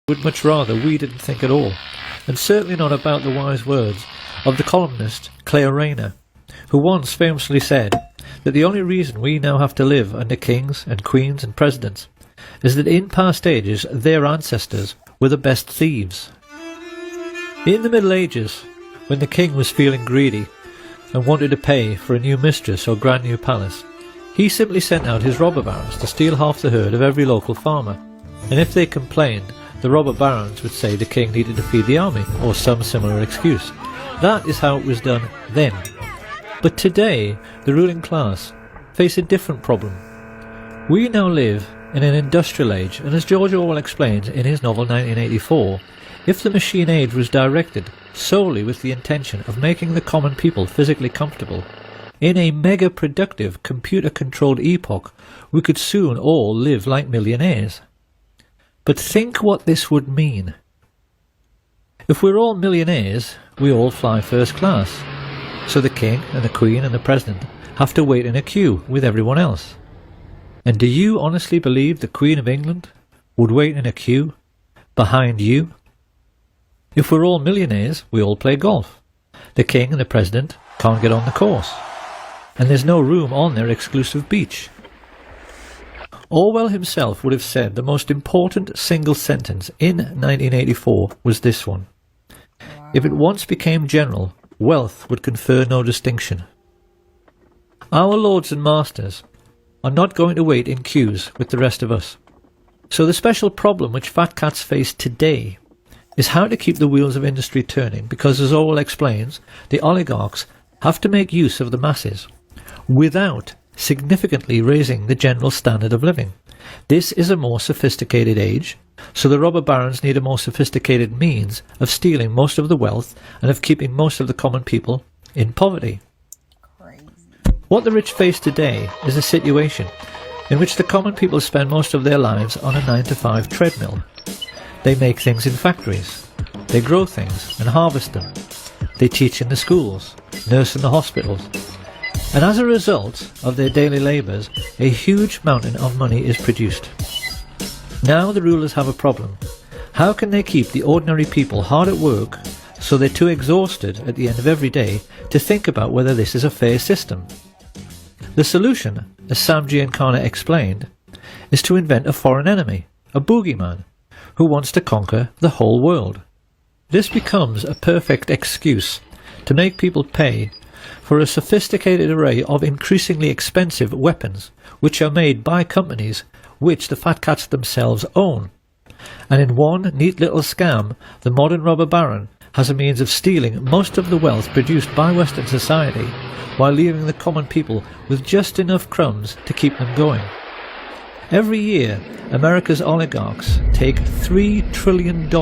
would much rather we didn't think at all, and certainly not about the wise words of the columnist Claire Rayner, who once famously said that the only reason we now have to live under kings and queens and presidents is that in past ages their ancestors were the best thieves. In the Middle Ages, when the king was feeling greedy and wanted to pay for a new mistress or grand new palace, he simply sent out his robber barons to steal half the herd of every local farmer, and if they complained, the robber barons would say the king needed to feed the army, or some similar excuse. That is how it was done then. But today, the ruling class face a different problem. We now live in an industrial age, and as George Orwell explains in his novel 1984, if the machine age was directed solely with the intention of making the common people physically comfortable, in a mega-productive, computer-controlled epoch, we could soon all live like millionaires. But think what this would mean. If we're all millionaires, we all fly first class. So the king and the queen and the president have to wait in a queue with everyone else. And do you honestly believe the Queen of England would wait in a queue behind you? If we're all millionaires, we all play golf. The king and the president can't get on the course. And there's no room on their exclusive beach. Orwell himself would have said the most important single sentence in 1984 was this one: if it once became general, wealth would confer no distinction. Our lords and masters are not going to wait in queues with the rest of us. So the special problem which fat cats face today is how to keep the wheels of industry turning, because as Orwell explains, the oligarchs have to make use of the masses without significantly raising the general standard of living. This is a more sophisticated age, so the robber barons need a more sophisticated means of stealing most of the wealth and of keeping most of the common people in poverty. Crazy. What the rich face today is a situation in which the common people spend most of their lives on a 9-to-5 treadmill. They make things in factories, they grow things and harvest them, they teach in the schools, nurse in the hospitals, and as a result of their daily labours, a huge mountain of money is produced. Now the rulers have a problem. How can they keep the ordinary people hard at work so they're too exhausted at the end of every day to think about whether this is a fair system? The solution, as Sam Giancana explained, is to invent a foreign enemy, a boogeyman, who wants to conquer the whole world. This becomes a perfect excuse to make people pay for a sophisticated array of increasingly expensive weapons, which are made by companies which the fat cats themselves own. And in one neat little scam, the modern robber baron has a means of stealing most of the wealth produced by Western society, while leaving the common people with just enough crumbs to keep them going. Every year, America's oligarchs take $3 trillion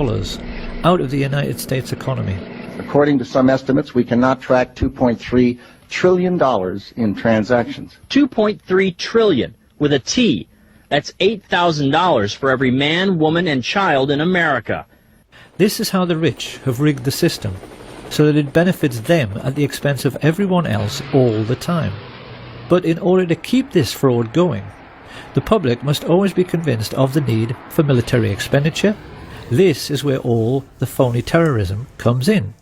out of the United States economy. According to some estimates, we cannot track $2.3 trillion in transactions. $2.3 trillion with a T. That's $8,000 for every man, woman, and child in America. This is how the rich have rigged the system, so that it benefits them at the expense of everyone else all the time. But in order to keep this fraud going, the public must always be convinced of the need for military expenditure. This is where all the phony terrorism comes in.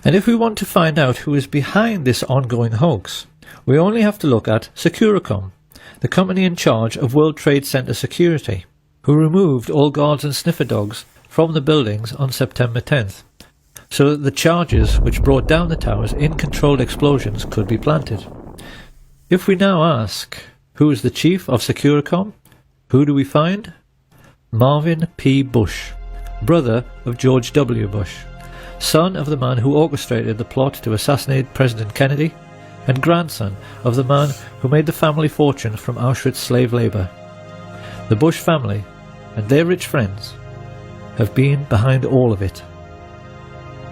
And if we want to find out who is behind this ongoing hoax, we only have to look at Securicom, the company in charge of World Trade Center security, who removed all guards and sniffer dogs from the buildings on September 10th, so that the charges which brought down the towers in controlled explosions could be planted. If we now ask, who is the chief of Securicom, who do we find? Marvin P. Bush, brother of George W. Bush, son of the man who orchestrated the plot to assassinate President Kennedy, and grandson of the man who made the family fortune from Auschwitz slave labour. The Bush family and their rich friends have been behind all of it.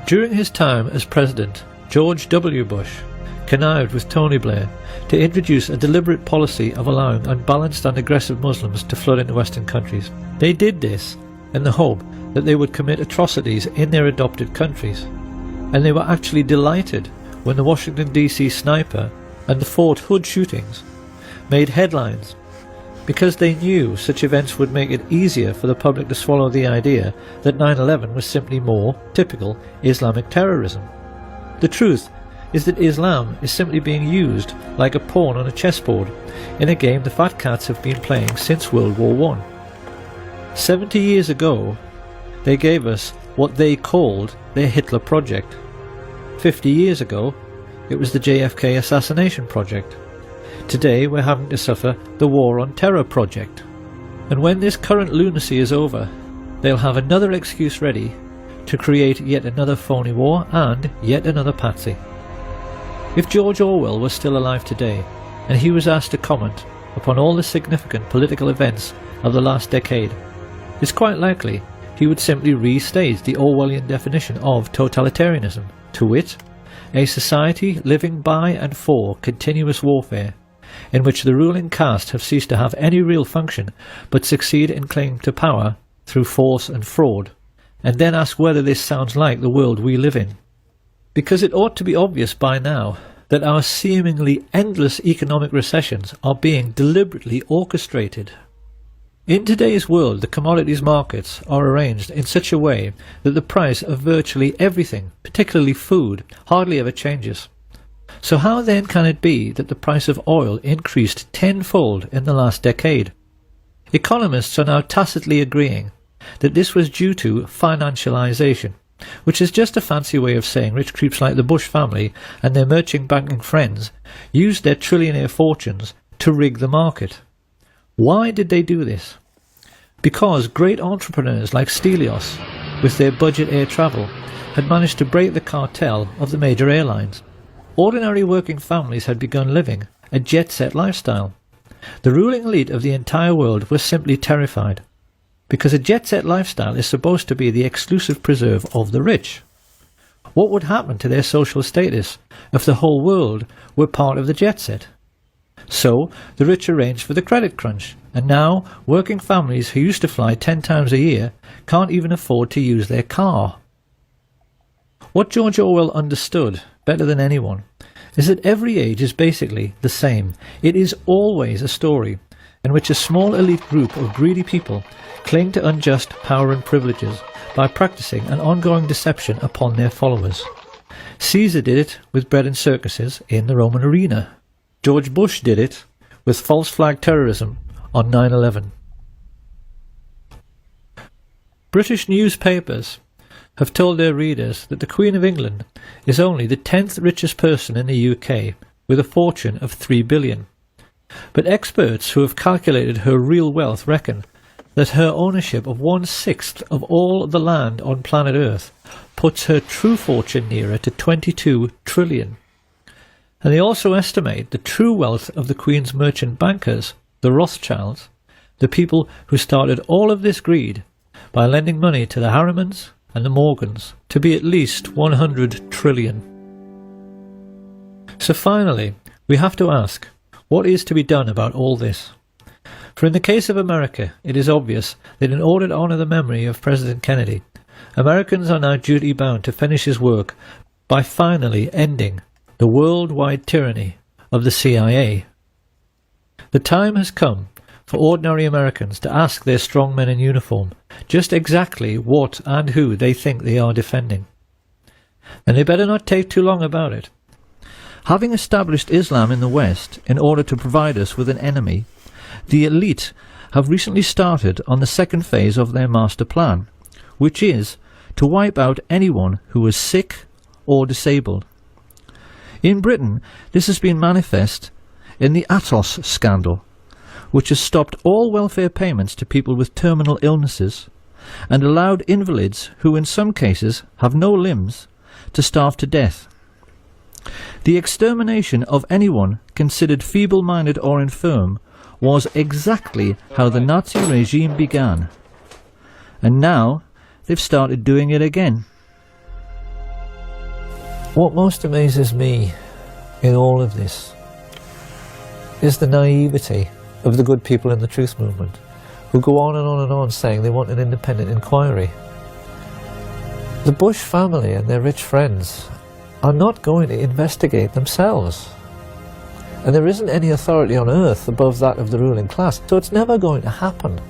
During his time as president, George W. Bush connived with Tony Blair to introduce a deliberate policy of allowing unbalanced and aggressive Muslims to flood into Western countries. They did this in the hope that they would commit atrocities in their adopted countries, and they were actually delighted when the Washington DC sniper and the Fort Hood shootings made headlines because they knew such events would make it easier for the public to swallow the idea that 9/11 was simply more typical Islamic terrorism. The truth is that Islam is simply being used like a pawn on a chessboard in a game the fat cats have been playing since World War I. 70 years ago, they gave us what they called their Hitler Project. 50 years ago, it was the JFK Assassination Project. Today we're having to suffer the War on Terror Project. And when this current lunacy is over, they'll have another excuse ready to create yet another phony war and yet another patsy. If George Orwell was still alive today, and he was asked to comment upon all the significant political events of the last decade, it's quite likely he would simply restate the Orwellian definition of totalitarianism, to wit, a society living by and for continuous warfare, in which the ruling caste have ceased to have any real function but succeed in claiming to power through force and fraud, and then ask whether this sounds like the world we live in. Because it ought to be obvious by now that our seemingly endless economic recessions are being deliberately orchestrated. In today's world, the commodities markets are arranged in such a way that the price of virtually everything, particularly food, hardly ever changes. So how then can it be that the price of oil increased tenfold in the last decade? Economists are now tacitly agreeing that this was due to financialization, which is just a fancy way of saying rich creeps like the Bush family and their merchant banking friends used their trillionaire fortunes to rig the market. Why did they do this? Because great entrepreneurs like Stelios, with their budget air travel, had managed to break the cartel of the major airlines. Ordinary working families had begun living a jet-set lifestyle. The ruling elite of the entire world was simply terrified, because a jet-set lifestyle is supposed to be the exclusive preserve of the rich. What would happen to their social status if the whole world were part of the jet-set? So the rich arranged for the credit crunch, and now working families who used to fly 10 times a year can't even afford to use their car. What George Orwell understood better than anyone is that every age is basically the same. It is always a story in which a small elite group of greedy people cling to unjust power and privileges by practicing an ongoing deception upon their followers. Caesar did it with bread and circuses in the Roman arena. George Bush did it with false flag terrorism on 9/11. British newspapers have told their readers that the Queen of England is only the 10th richest person in the UK with a fortune of £3 billion. But experts who have calculated her real wealth reckon that her ownership of 1/6 of all the land on planet Earth puts her true fortune nearer to 22 trillion. And they also estimate the true wealth of the Queen's merchant bankers, the Rothschilds, the people who started all of this greed by lending money to the Harrimans and the Morgans, to be at least 100 trillion. So finally, we have to ask, what is to be done about all this? For in the case of America, it is obvious that in order to honour the memory of President Kennedy, Americans are now duty-bound to finish his work by finally ending the worldwide tyranny of the CIA. The time has come for ordinary Americans to ask their strong men in uniform just exactly what and who they think they are defending. And they better not take too long about it. Having established Islam in the West in order to provide us with an enemy, the elite have recently started on the second phase of their master plan, which is to wipe out anyone who is sick or disabled. In Britain, this has been manifest in the Atos scandal, which has stopped all welfare payments to people with terminal illnesses and allowed invalids who in some cases have no limbs to starve to death. The extermination of anyone considered feeble-minded or infirm was exactly how the Nazi regime began, and now they've started doing it again. What most amazes me in all of this is the naivety of the good people in the truth movement, who go on and on and on saying they want an independent inquiry. The Bush family and their rich friends are not going to investigate themselves. And there isn't any authority on earth above that of the ruling class, so it's never going to happen.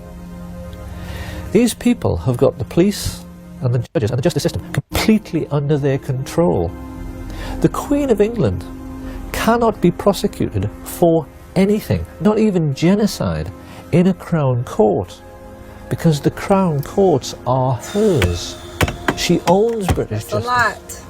These people have got the police and the judges and the justice system completely under their control. The Queen of England cannot be prosecuted for anything, not even genocide, in a Crown Court, because the Crown Courts are hers. She owns British justice. A lot.